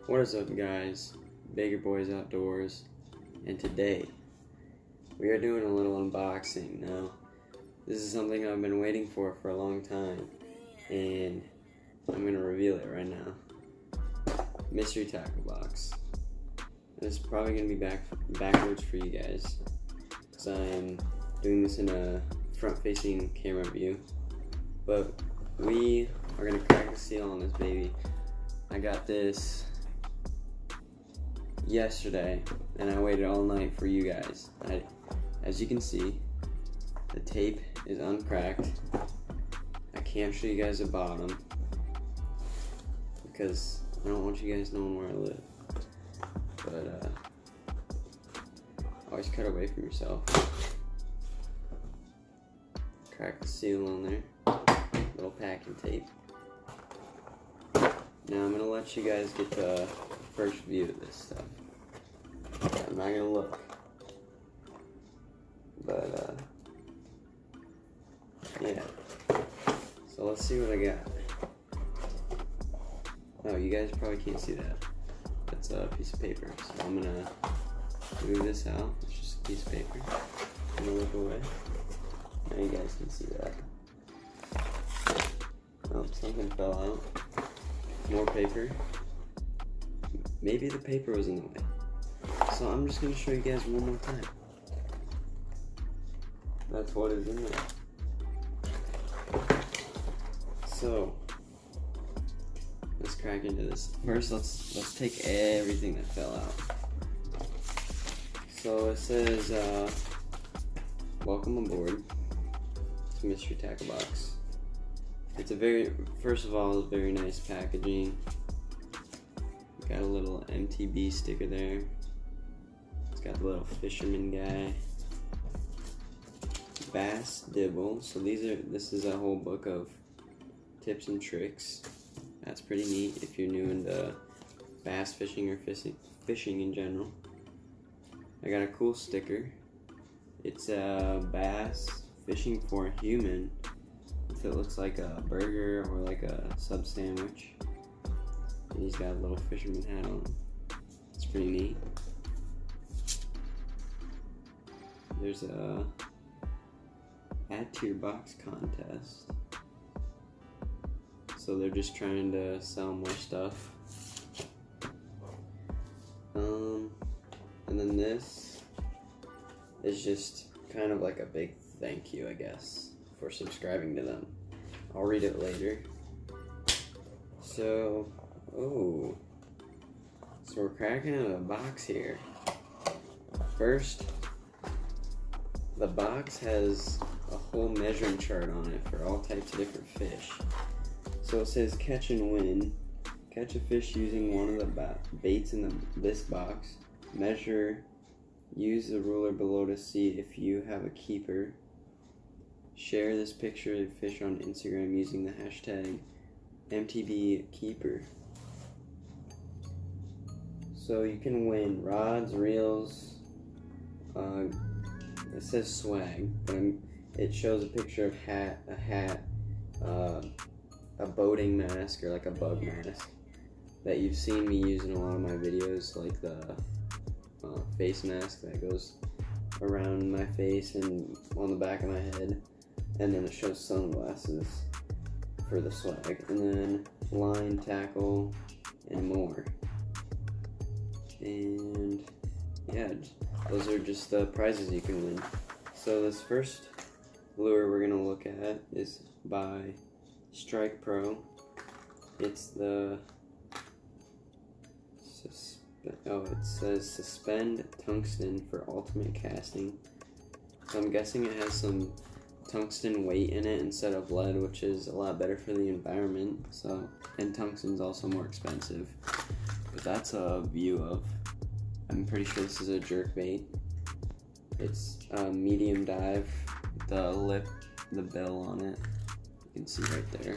What is up, guys? Baker Boys Outdoors, and today we are doing a little unboxing. Now, this is something I've been waiting for a long time, and I'm gonna reveal it right now. Mystery tackle box. And it's probably gonna be backwards for you guys, because I am doing this in a front-facing camera view. But we are gonna crack the seal on this baby. I got this yesterday, and I waited all night for you guys. As you can see, the tape is uncracked. I can't show you guys the bottom because I don't want you guys knowing where I live. But always cut away from yourself. Crack the seal on there. Little packing tape. Now I'm gonna let you guys get the first view of this stuff. I'm not gonna look, but yeah. So let's see what I got. Oh, you guys probably can't see that. That's a piece of paper. So I'm gonna move this out. It's just a piece of paper. I'm gonna look away. Now you guys can see that. Oh, something fell out. More paper. Maybe the paper was in the way. So I'm just going to show you guys one more time. That's what is in there. So let's crack into this. First, let's take everything that fell out. So it says, welcome aboard to Mystery Tackle Box. It's first of all, it's very nice packaging. Got a little MTB sticker there. It's got the little fisherman guy. Bass Dibble. So this is a whole book of tips and tricks. That's pretty neat if you're new into bass fishing or fishing in general. I got a cool sticker. It's a bass fishing for a human. If it looks like a burger or like a sub sandwich. And he's got a little fisherman hat on. It's pretty neat. There's a add to your box contest. So they're just trying to sell more stuff. And then this is just kind of like a big thank you, I guess, for subscribing to them. I'll read it later. So we're cracking out a box here. First, the box has a whole measuring chart on it for all types of different fish. So it says catch and win. Catch a fish using one of the baits in this box. Measure. Use the ruler below to see if you have a keeper. Share this picture of fish on Instagram using the hashtag MTBKeeper. So you can win rods, reels. It says swag, but it shows a picture of a hat, a boating mask or like a bug mask that you've seen me use in a lot of my videos, like the face mask that goes around my face and on the back of my head. And then it shows sunglasses for the swag. And then line, tackle, and more. And yeah, those are just the prizes you can win. So this first lure we're going to look at is by Strike Pro. It's the, it says Suspend Tungsten for ultimate casting. So I'm guessing it has some tungsten weight in it instead of lead, which is a lot better for the environment. So, and tungsten's also more expensive. But that's a view of, I'm pretty sure this is a jerk bait. It's a medium dive, the bill on it, you can see right there.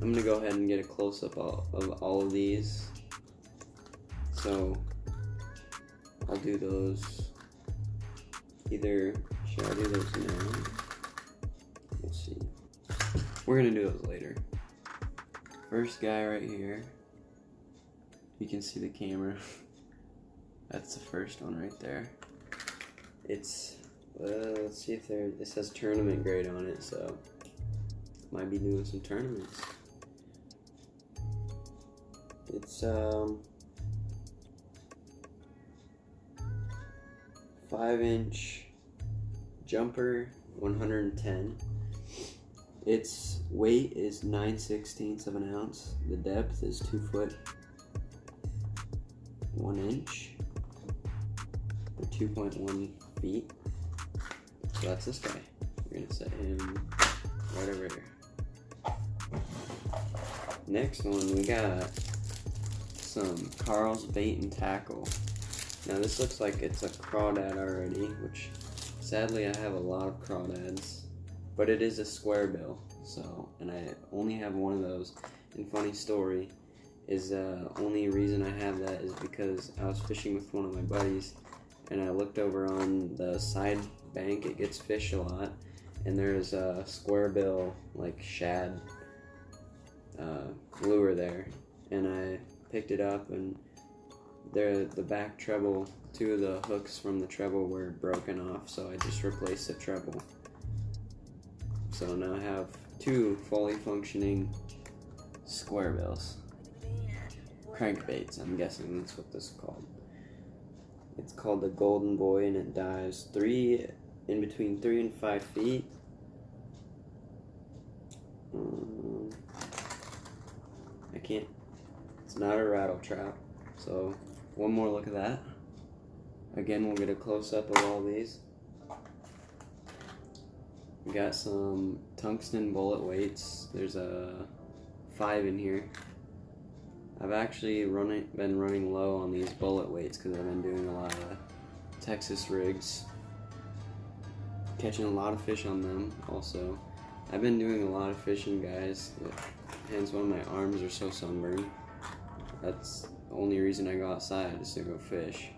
I'm gonna go ahead and get a close-up of all of these. So, I'll do those should I do those now? We'll see. We're gonna do those later. First guy right here You can see the camera. That's the first one right there. It's, let's see if it says tournament grade on it, so might be doing some tournaments. It's 5-inch jumper, 110. Its weight is 9/16 of an ounce. The depth is 2 foot 1 inch, or 2.1 feet. So that's this guy. We're gonna set him right over here. Next one, we got some Carl's Bait and Tackle. Now this looks like it's a crawdad already, which sadly I have a lot of crawdads, but it is a square bill, so, and I only have one of those. And funny story is, only reason I have that is because I was fishing with one of my buddies, and I looked over on the side bank. It gets fished a lot, and there's a square bill, like shad lure there, and I picked it up, and the back treble, 2 of the hooks from the treble were broken off, so I just replaced the treble. So now I have 2 fully functioning square bills. Crankbaits, I'm guessing that's what this is called. It's called the Golden Boy, and it dives in between 3 and 5 feet. I can't, it's not a rattle trap. So one more look at that. Again, we'll get a close-up of all these. We got some tungsten bullet weights. There's a 5 in here. I've actually been running low on these bullet weights because I've been doing a lot of Texas rigs, catching a lot of fish on them. Also, I've been doing a lot of fishing, guys, hence why my arms are so sunburned. That's the only reason I go outside, is to go fish.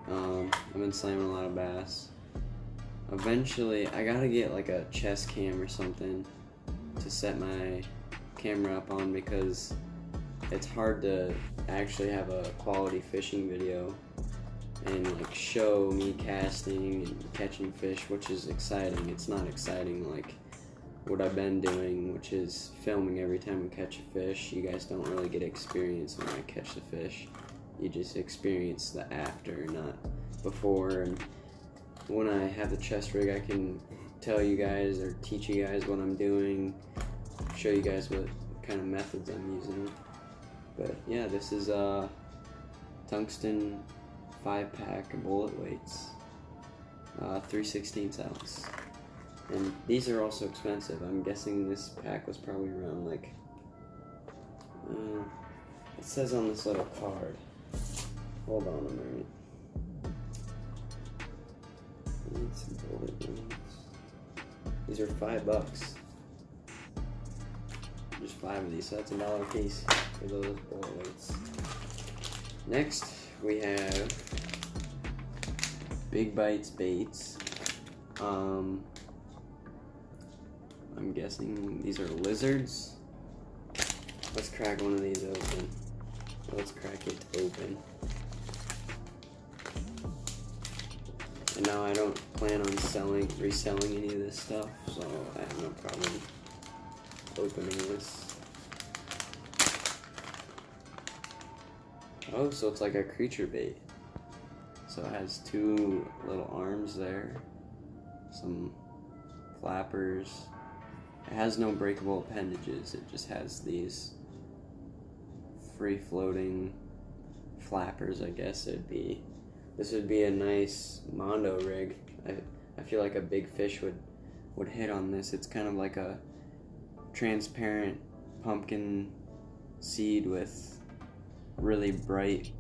I've been slamming a lot of bass. Eventually, I gotta get like a chest cam or something to set my camera up on, because it's hard to actually have a quality fishing video and like show me casting and catching fish, which is exciting. It's not exciting like what I've been doing, which is filming every time we catch a fish. You guys don't really get experience when I catch the fish. You just experience the after, not before. And when I have the chest rig, I can tell you guys or teach you guys what I'm doing, show you guys what kind of methods I'm using. But yeah, this is tungsten 5-pack bullet weights, 3/16 ounce. And these are also expensive. I'm guessing this pack was probably around like, it says on this little card. Hold on a minute. Need some bullet weights. These are $5. Just 5 of these, so that's $1 a piece for those bullet weights. Next, we have Big Bites baits. I'm guessing these are lizards. Let's crack one of these open. Let's crack it open. And now I don't plan on reselling any of this stuff, so I have no problem opening this. Oh, so it's like a creature bait. So it has 2 little arms there, some flappers. It has no breakable appendages, it just has these free-floating flappers, I guess it'd be. This would be a nice Mondo rig. I feel like a big fish would hit on this. It's kind of like a transparent pumpkin seed with really bright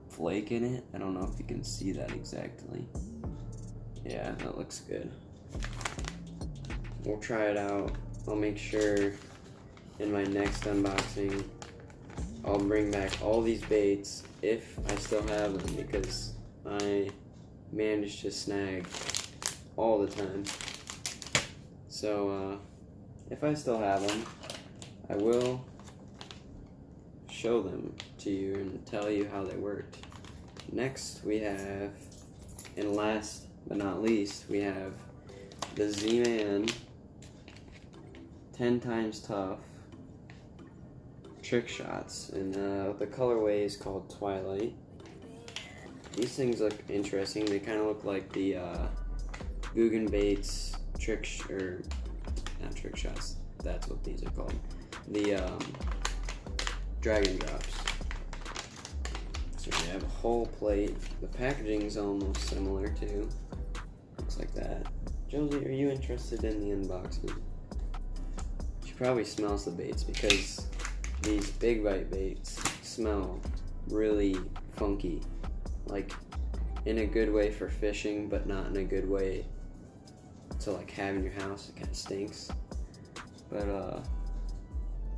flake in it. I don't know if you can see that exactly. Yeah, that looks good. We'll try it out. I'll make sure in my next unboxing I'll bring back all these baits if I still have them, because I manage to snag all the time. So if I still have them, I will show them to you and tell you how they worked. Next we have, and last but not least, we have the Z-Man 10 times tough trick shots, and the colorway is called Twilight. These things look interesting. They kind of look like the Guggen Baits not trick shots. That's what these are called. The Dragon Drops. So you have a whole plate. The packaging is almost similar too. Looks like that. Josie, are you interested in the unboxing? She probably smells the baits because these big bite baits smell really funky. Like in a good way for fishing, but not in a good way to like have in your house. It kind of stinks. But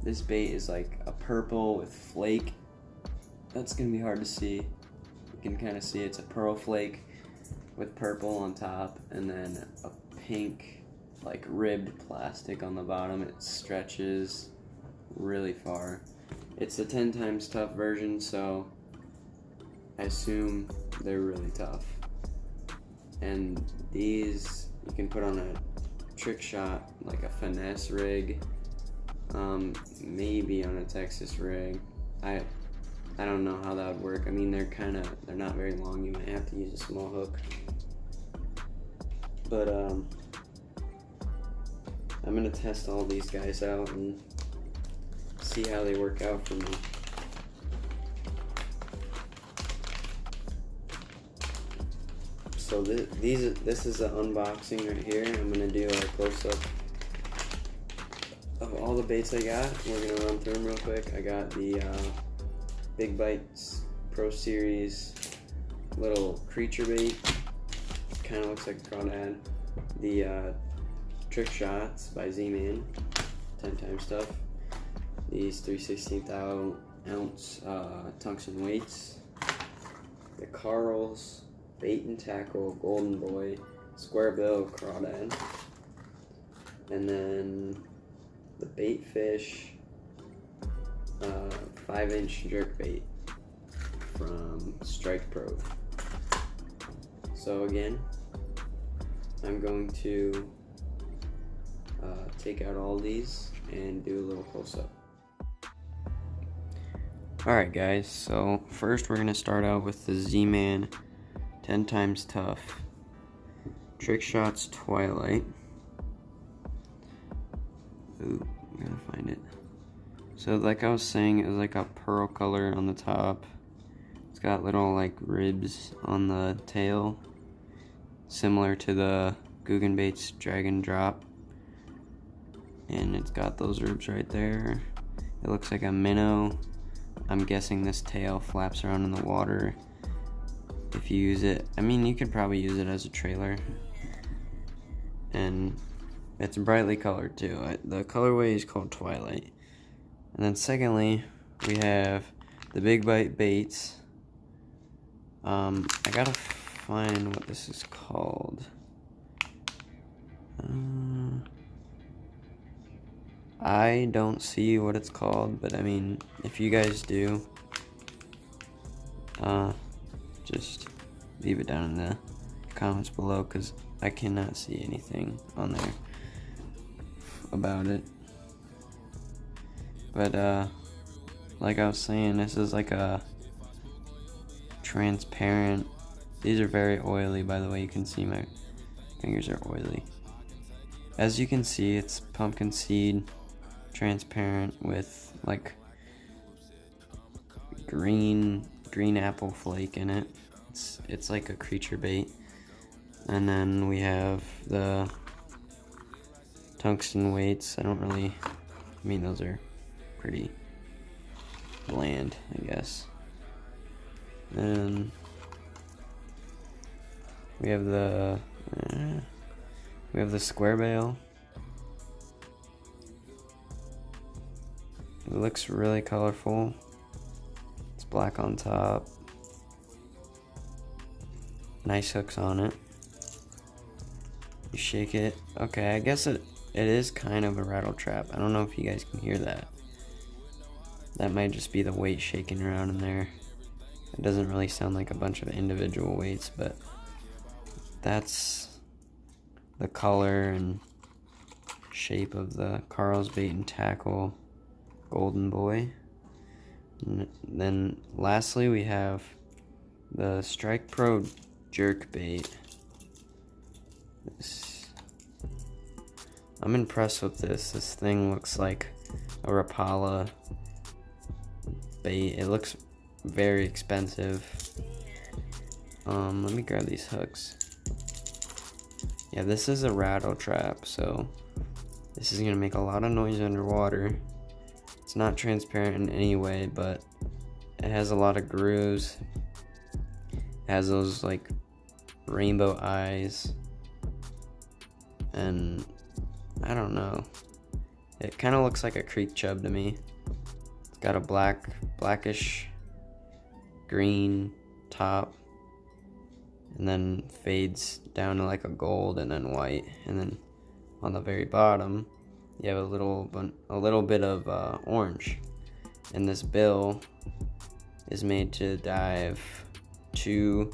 this bait is like a purple with flake. That's gonna be hard to see. You can kind of see it's a pearl flake with purple on top, and then a pink like ribbed plastic on the bottom. It stretches really far. It's the 10 times tough version, so I assume they're really tough. And these you can put on a trick shot, like a finesse rig, maybe on a Texas rig. I don't know how that would work. I mean, they're not very long. You might have to use a small hook. But I'm gonna test all these guys out and see how they work out for me. So this is an unboxing right here. I'm gonna do a close-up of all the baits I got. We're gonna run through them real quick. I got the Big Bites Pro Series little creature bait. Kind of looks like a crawdad. The Trick Shots by Z-Man, 10 times tough. These 3/16 ounce tungsten weights. The Carl's Bait and Tackle Golden Boy Square Bill Crawdad. And then the Bait Fish 5-inch jerk bait from Strike Pro. So again, I'm going to take out all these and do a little close-up. Alright guys, so first we're going to start out with the Z-Man 10 times tough Trick Shots Twilight. Ooh, I gotta find it. So like I was saying, it's like a pearl color on the top. It's got little like ribs on the tail, similar to the Guggen Baits Dragon Drop. And it's got those ribs right there. It looks like a minnow. I'm guessing this tail flaps around in the water. If you use it, I mean, you could probably use it as a trailer. And it's brightly colored too. The colorway is called Twilight. And then secondly, we have the Big Bite Baits. I gotta find what this is called. I don't see what it's called, but I mean, if you guys do, just leave it down in the comments below, because I cannot see anything on there about it. But like I was saying, this is like a transparent. These are very oily, by the way. You can see my fingers are oily. As you can see, it's pumpkin seed, transparent with like green apple flake in it. It's like a creature bait. And then we have the tungsten weights. I mean, those are pretty bland, I guess. And we have the square bail. It looks really colorful. It's black on top. Nice hooks on it. You shake it. Okay, I guess it is kind of a rattle trap. I don't know if you guys can hear that. That might just be the weight shaking around in there. It doesn't really sound like a bunch of individual weights, but that's the color and shape of the Carl's Bait and Tackle Golden Boy. And then lastly we have the Strike Pro Jerk Bait. I'm impressed with this. This thing looks like a Rapala bait. It looks very expensive. Let me grab these hooks. Yeah, this is a rattle trap, so this is gonna make a lot of noise underwater. It's not transparent in any way, but it has a lot of grooves. It has those like rainbow eyes, and I don't know. It kind of looks like a creek chub to me. It's got a blackish green top, and then fades down to like a gold and then white, and then on the very bottom you have a little bit of orange. And this bill is made to dive 2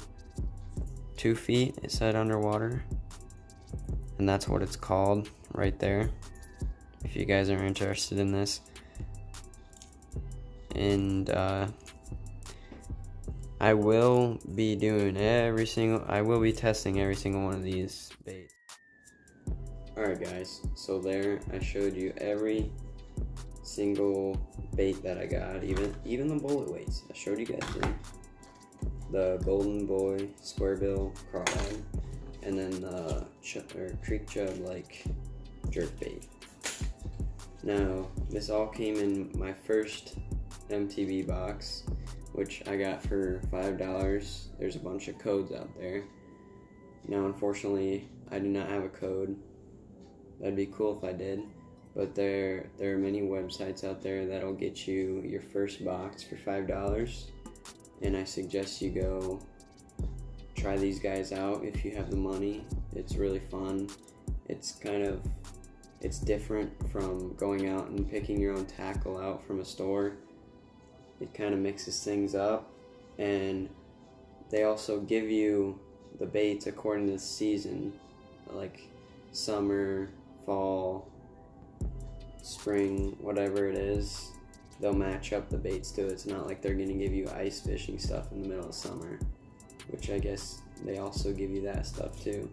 feet, it said, underwater, and that's what it's called right there, if you guys are interested in this. And I will be testing every single one of these baits. Alright guys, so there I showed you every single bait that I got, even the bullet weights. I showed you guys 3. The Golden Boy, Square Bill, Crawdad, and then the Creek Chub like jerk bait. Now, this all came in my first MTB box, which I got for $5. There's a bunch of codes out there. Now, unfortunately, I do not have a code. That'd be cool if I did, but there are many websites out there that'll get you your first box for $5, and I suggest you go try these guys out if you have the money. It's really fun. It's different from going out and picking your own tackle out from a store. It kind of mixes things up, and they also give you the baits according to the season, like summer, fall, spring, whatever it is. They'll match up the baits to it. It's not like they're going to give you ice fishing stuff in the middle of summer, which I guess they also give you that stuff too.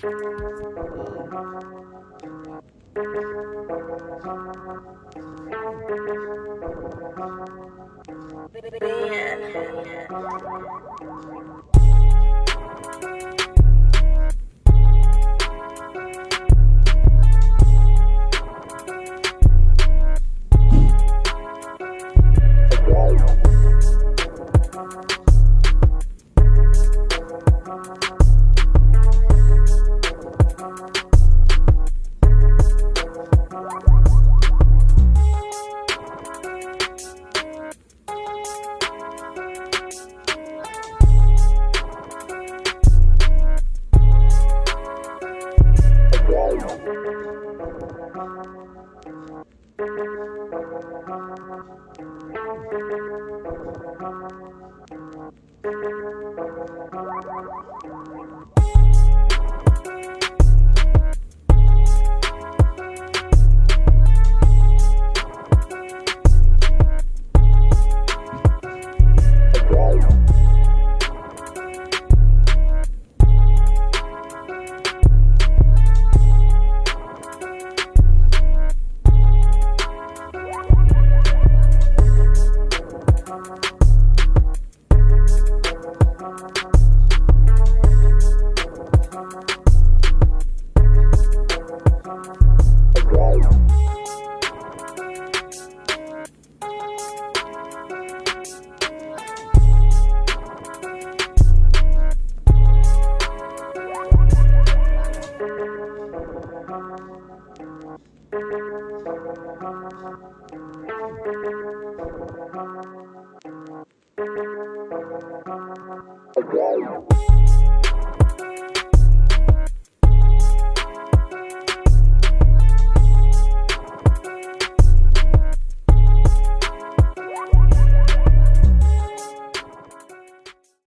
Okay.